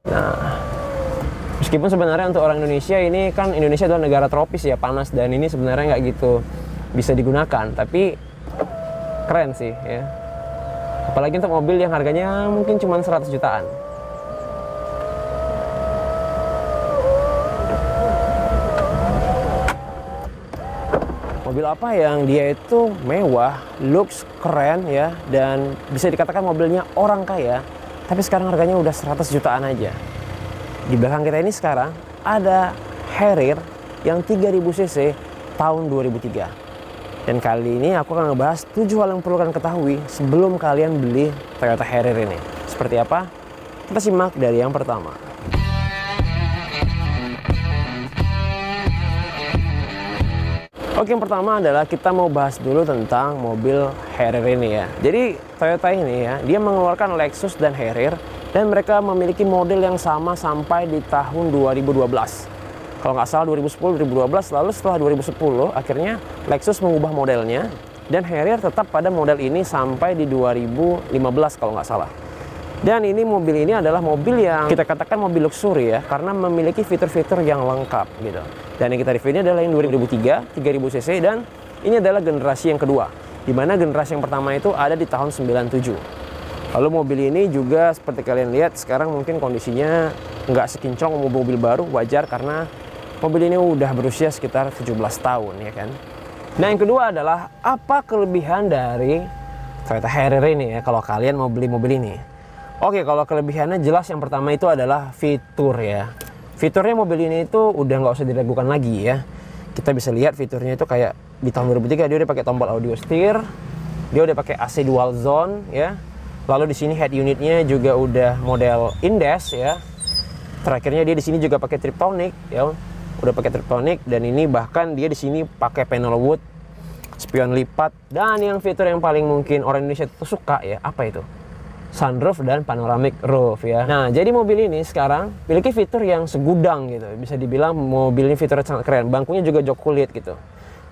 Nah, meskipun sebenarnya untuk orang Indonesia ini kan Indonesia adalah negara tropis ya, panas, dan ini sebenarnya nggak gitu bisa digunakan, tapi keren sih ya. Apalagi untuk mobil yang harganya mungkin cuma 100 jutaan. Mobil apa yang dia itu mewah, looks keren ya, dan bisa dikatakan mobilnya orang kaya, tapi sekarang harganya udah 100 jutaan aja. Di belakang kita ini sekarang ada Harrier yang 3000 cc tahun 2003. Dan kali ini aku akan ngebahas 7 hal yang perlu kalian ketahui sebelum kalian beli Toyota Harrier ini. Seperti apa? Kita simak dari yang pertama. Oke, yang pertama adalah kita mau bahas dulu tentang mobil Harrier ini ya. Jadi Toyota ini ya, dia mengeluarkan Lexus dan Harrier, dan mereka memiliki model yang sama sampai di tahun 2012. Kalau nggak salah 2010-2012, lalu setelah 2010 akhirnya Lexus mengubah modelnya, dan Harrier tetap pada model ini sampai di 2015 kalau nggak salah. Dan ini mobil ini adalah mobil yang kita katakan mobil luxury ya, karena memiliki fitur-fitur yang lengkap gitu. Dan yang kita review ini adalah yang 2003, 3000 cc, dan ini adalah generasi yang kedua, di mana generasi yang pertama itu ada di tahun 97. Lalu mobil ini juga seperti kalian lihat sekarang mungkin kondisinya nggak sekinclong mobil baru, wajar karena mobil ini udah berusia sekitar 17 tahun ya kan. Nah yang kedua adalah apa kelebihan dari Toyota Harrier ini ya kalau kalian mau beli mobil ini. Oke, kalau kelebihannya jelas yang pertama itu adalah fitur ya. Fiturnya mobil ini itu udah nggak usah diragukan lagi ya. Kita bisa lihat fiturnya itu kayak di tahun 2003 dia udah pakai tombol audio steer, dia udah pakai AC dual zone ya. Lalu di sini head unitnya juga udah model Indes ya. Terakhirnya dia di sini juga pakai Triptonic ya. Udah pakai Triptonic, dan ini bahkan dia di sini pakai panel wood, spion lipat, dan yang fitur yang paling mungkin orang Indonesia itu suka ya, apa itu? Sunroof dan panoramic roof ya. Nah, jadi mobil ini sekarang memiliki fitur yang segudang gitu. Bisa dibilang mobil ini fiturnya sangat keren. Bangkunya juga jok kulit gitu.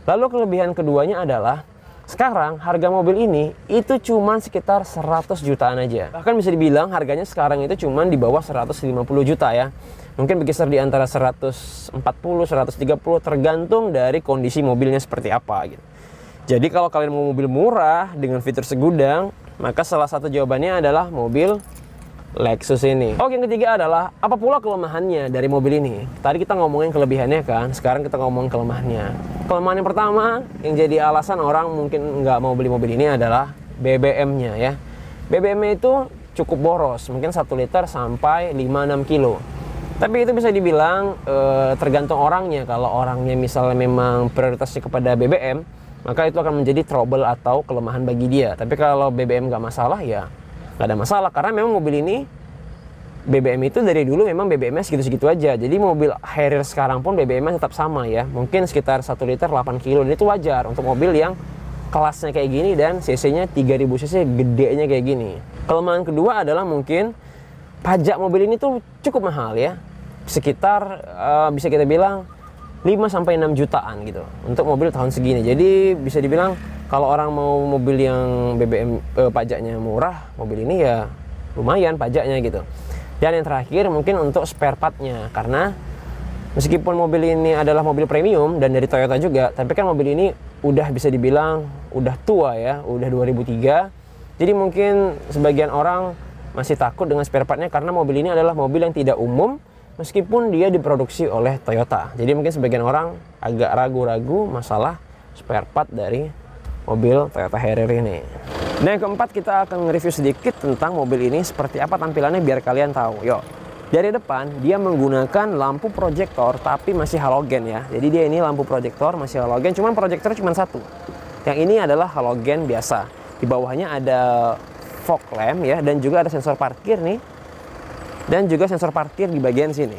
Lalu kelebihan keduanya adalah sekarang harga mobil ini itu cuman sekitar 100 jutaan aja. Bahkan bisa dibilang harganya sekarang itu cuman di bawah 150 juta ya. Mungkin berkisar di antara 140, 130 tergantung dari kondisi mobilnya seperti apa gitu. Jadi kalau kalian mau mobil murah dengan fitur segudang, maka salah satu jawabannya adalah mobil Lexus ini. Oke, yang ketiga adalah apa pula kelemahannya dari mobil ini. Tadi kita ngomongin kelebihannya kan, sekarang kita ngomongin kelemahannya. Kelemahan yang pertama yang jadi alasan orang mungkin nggak mau beli mobil ini adalah BBM-nya ya. BBM-nya itu cukup boros, mungkin 1 liter sampai 5-6 kilo. Tapi itu bisa dibilang tergantung orangnya. Kalau orangnya misalnya memang prioritasnya kepada BBM, maka itu akan menjadi trouble atau kelemahan bagi dia. Tapi kalau BBM nggak masalah ya nggak ada masalah, karena memang mobil ini BBM itu dari dulu memang BBM-nya segitu-segitu aja. Jadi mobil Harrier sekarang pun BBM-nya tetap sama ya, mungkin sekitar 1 liter 8 kilo, dan itu wajar untuk mobil yang kelasnya kayak gini dan cc-nya 3000 cc, gedenya kayak gini. Kelemahan kedua adalah mungkin pajak mobil ini tuh cukup mahal ya, sekitar bisa kita bilang 5-6 jutaan gitu untuk mobil tahun segini. Jadi bisa dibilang kalau orang mau mobil yang BBM pajaknya murah, mobil ini ya lumayan pajaknya gitu. Dan yang terakhir mungkin untuk spare partnya, karena meskipun mobil ini adalah mobil premium dan dari Toyota juga, tapi kan mobil ini udah bisa dibilang udah tua ya, udah 2003. Jadi mungkin sebagian orang masih takut dengan spare partnya karena mobil ini adalah mobil yang tidak umum meskipun dia diproduksi oleh Toyota. Jadi mungkin sebagian orang agak ragu-ragu masalah spare part dari mobil Toyota Harrier ini. Nah yang keempat, kita akan nge-review sedikit tentang mobil ini seperti apa tampilannya biar kalian tahu. Yuk, dari depan dia menggunakan lampu proyektor tapi masih halogen ya. Jadi dia ini lampu proyektor masih halogen, cuman proyektornya cuma satu. Yang ini adalah halogen biasa. Di bawahnya ada fog lamp ya, dan juga ada sensor parkir nih. Dan juga sensor parkir di bagian sini.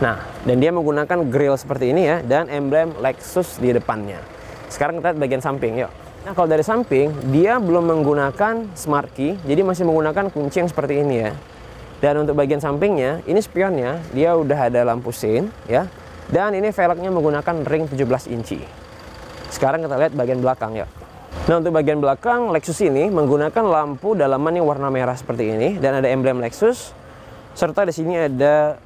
Nah, dan dia menggunakan grill seperti ini ya, dan emblem Lexus di depannya. Sekarang kita lihat bagian samping, yuk. Nah, kalau dari samping, dia belum menggunakan smart key, jadi masih menggunakan kunci yang seperti ini ya. Dan untuk bagian sampingnya, ini spionnya, dia udah ada lampu sein ya. Dan ini velgnya menggunakan ring 17 inci. Sekarang kita lihat bagian belakang, yuk. Nah, untuk bagian belakang Lexus ini menggunakan lampu dalaman yang warna merah seperti ini dan ada emblem Lexus, serta di sini ada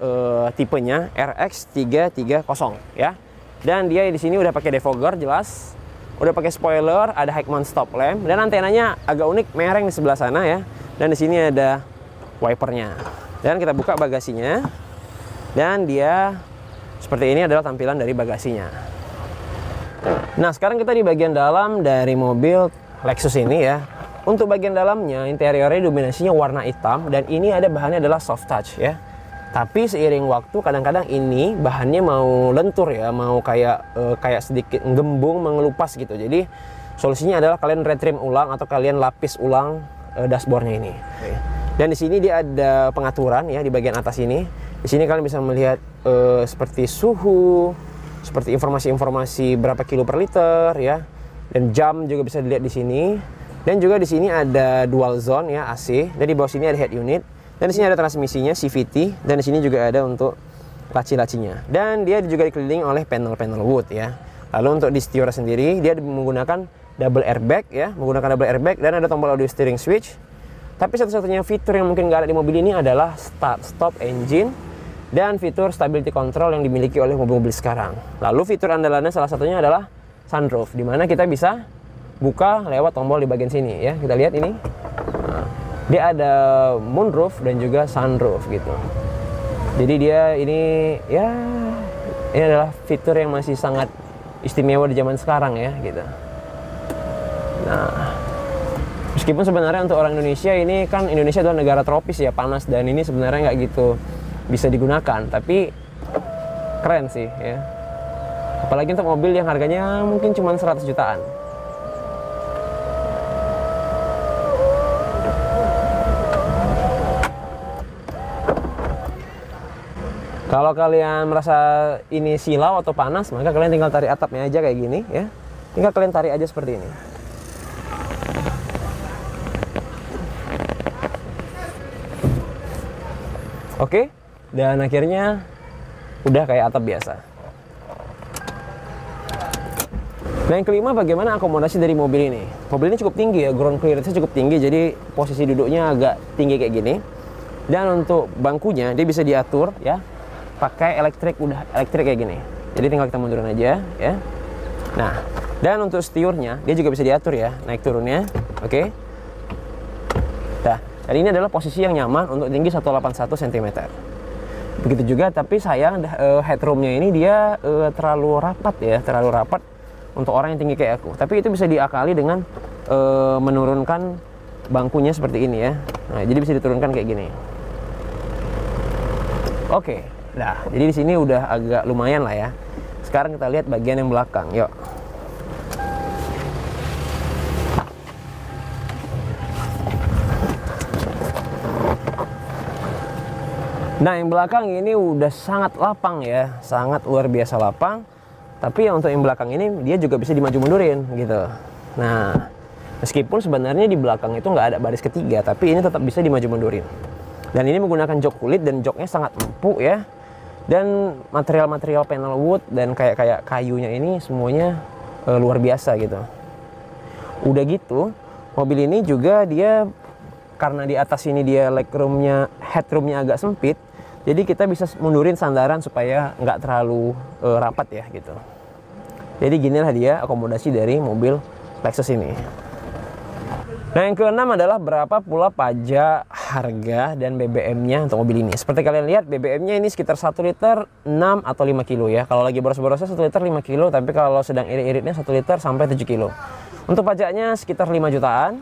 tipenya RX330 ya. Dan dia di sini udah pakai defogger jelas, udah pakai spoiler, ada high mount stop lamp dan antenanya agak unik mereng di sebelah sana ya. Dan di sini ada wipernya. Dan kita buka bagasinya. Dan dia seperti ini adalah tampilan dari bagasinya. Nah, sekarang kita di bagian dalam dari mobil Lexus ini ya. Untuk bagian dalamnya, interiornya dominasinya warna hitam dan ini ada bahannya adalah soft touch ya. Tapi seiring waktu kadang-kadang ini bahannya mau lentur ya, mau kayak sedikit gembung, mengelupas gitu. Jadi solusinya adalah kalian retrim ulang atau kalian lapis ulang dashboardnya ini. Dan di sini dia ada pengaturan ya di bagian atas ini. Di sini kalian bisa melihat seperti suhu, seperti informasi-informasi berapa kilo per liter ya. Dan jam juga bisa dilihat di sini. Dan juga di sini ada dual zone ya, AC. Dan di bawah sini ada head unit. Dan di sini ada transmisinya CVT dan di sini juga ada untuk laci-lacinya. Dan dia juga dikelilingi oleh panel-panel wood ya. Lalu untuk di steer sendiri dia menggunakan double airbag ya, dan ada tombol audio steering switch. Tapi satu-satunya fitur yang mungkin nggak ada di mobil ini adalah start stop engine dan fitur stability control yang dimiliki oleh mobil-mobil sekarang. Lalu fitur andalannya salah satunya adalah sunroof, di mana kita bisa buka lewat tombol di bagian sini ya. Kita lihat ini. Dia ada moonroof dan juga sunroof gitu. Jadi dia ini ya, ini adalah fitur yang masih sangat istimewa di zaman sekarang ya gitu. Nah, meskipun sebenarnya untuk orang Indonesia ini kan Indonesia adalah negara tropis ya, panas, dan ini sebenarnya nggak gitu bisa digunakan, tapi keren sih ya. Apalagi untuk mobil yang harganya mungkin cuma 100 jutaan. Kalau kalian merasa ini silau atau panas, maka kalian tinggal tarik atapnya aja kayak gini ya. Tinggal kalian tarik aja seperti ini. Oke, dan akhirnya udah kayak atap biasa. Nah, yang kelima, bagaimana akomodasi dari mobil ini? Mobil ini cukup tinggi ya, ground clearance-nya cukup tinggi, jadi posisi duduknya agak tinggi kayak gini. Dan untuk bangkunya dia bisa diatur ya, pakai elektrik, udah elektrik kayak gini. Jadi tinggal kita mundurin aja ya. Nah, dan untuk steernya dia juga bisa diatur ya, naik turunnya. Oke. Nah, dan ini adalah posisi yang nyaman untuk tinggi 181 cm. Begitu juga, tapi sayang headroomnya ini dia terlalu rapat ya, terlalu rapat untuk orang yang tinggi kayak aku. Tapi itu bisa diakali dengan menurunkan bangkunya seperti ini ya. Nah, jadi bisa diturunkan kayak gini. Oke. Nah, jadi di sini udah agak lumayan lah ya. Sekarang kita lihat bagian yang belakang, yuk. Nah, yang belakang ini udah sangat lapang ya, sangat luar biasa lapang. Tapi untuk yang belakang ini dia juga bisa dimaju mundurin gitu. Nah, meskipun sebenarnya di belakang itu nggak ada baris ketiga, tapi ini tetap bisa dimaju mundurin. Dan ini menggunakan jok kulit dan joknya sangat empuk ya. Dan material-material panel wood dan kayak kayunya ini semuanya luar biasa gitu. Udah gitu, mobil ini juga dia karena di atas ini dia legroomnya, headroomnya agak sempit, jadi kita bisa mundurin sandaran supaya nggak terlalu rapat ya gitu. Jadi ginilah dia akomodasi dari mobil Lexus ini. Nah, yang keenam adalah berapa pula pajak, harga, dan BBM-nya untuk mobil ini. Seperti kalian lihat, BBM-nya ini sekitar 1 liter 6 atau 5 kilo ya. Kalau lagi boros-borosnya 1 liter 5 kilo, tapi kalau sedang irit-iritnya 1 liter sampai 7 kilo. Untuk pajaknya sekitar 5 jutaan.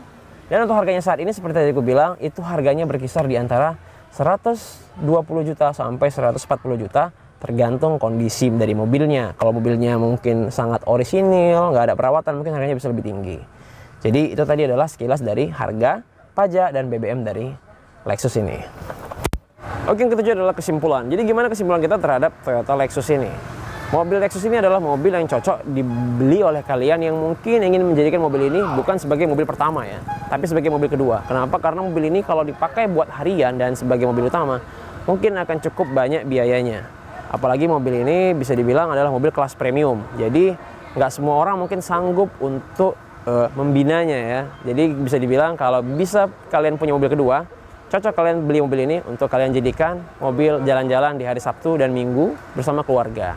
Dan untuk harganya saat ini seperti tadi aku bilang, itu harganya berkisar di antara 120 juta sampai 140 juta. Tergantung kondisi dari mobilnya. Kalau mobilnya mungkin sangat orisinil, nggak ada perawatan, mungkin harganya bisa lebih tinggi. Jadi itu tadi adalah sekilas dari harga, pajak, dan BBM dari Lexus ini. Oke, yang ketujuh adalah kesimpulan. Jadi gimana kesimpulan kita terhadap Toyota Lexus ini? Mobil Lexus ini adalah mobil yang cocok dibeli oleh kalian yang mungkin ingin menjadikan mobil ini bukan sebagai mobil pertama ya, tapi sebagai mobil kedua. Kenapa? Karena mobil ini kalau dipakai buat harian dan sebagai mobil utama, mungkin akan cukup banyak biayanya. Apalagi mobil ini bisa dibilang adalah mobil kelas premium. Jadi nggak semua orang mungkin sanggup untuk membinanya ya. Jadi bisa dibilang kalau bisa kalian punya mobil kedua, cocok kalian beli mobil ini untuk kalian jadikan mobil jalan-jalan di hari Sabtu dan Minggu bersama keluarga.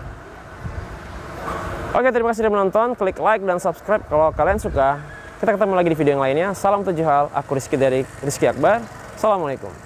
Oke, terima kasih sudah menonton. Klik like dan subscribe kalau kalian suka. Kita ketemu lagi di video yang lainnya. Salam 7 hal. Aku Rizky dari Rizky Akbar. Assalamualaikum.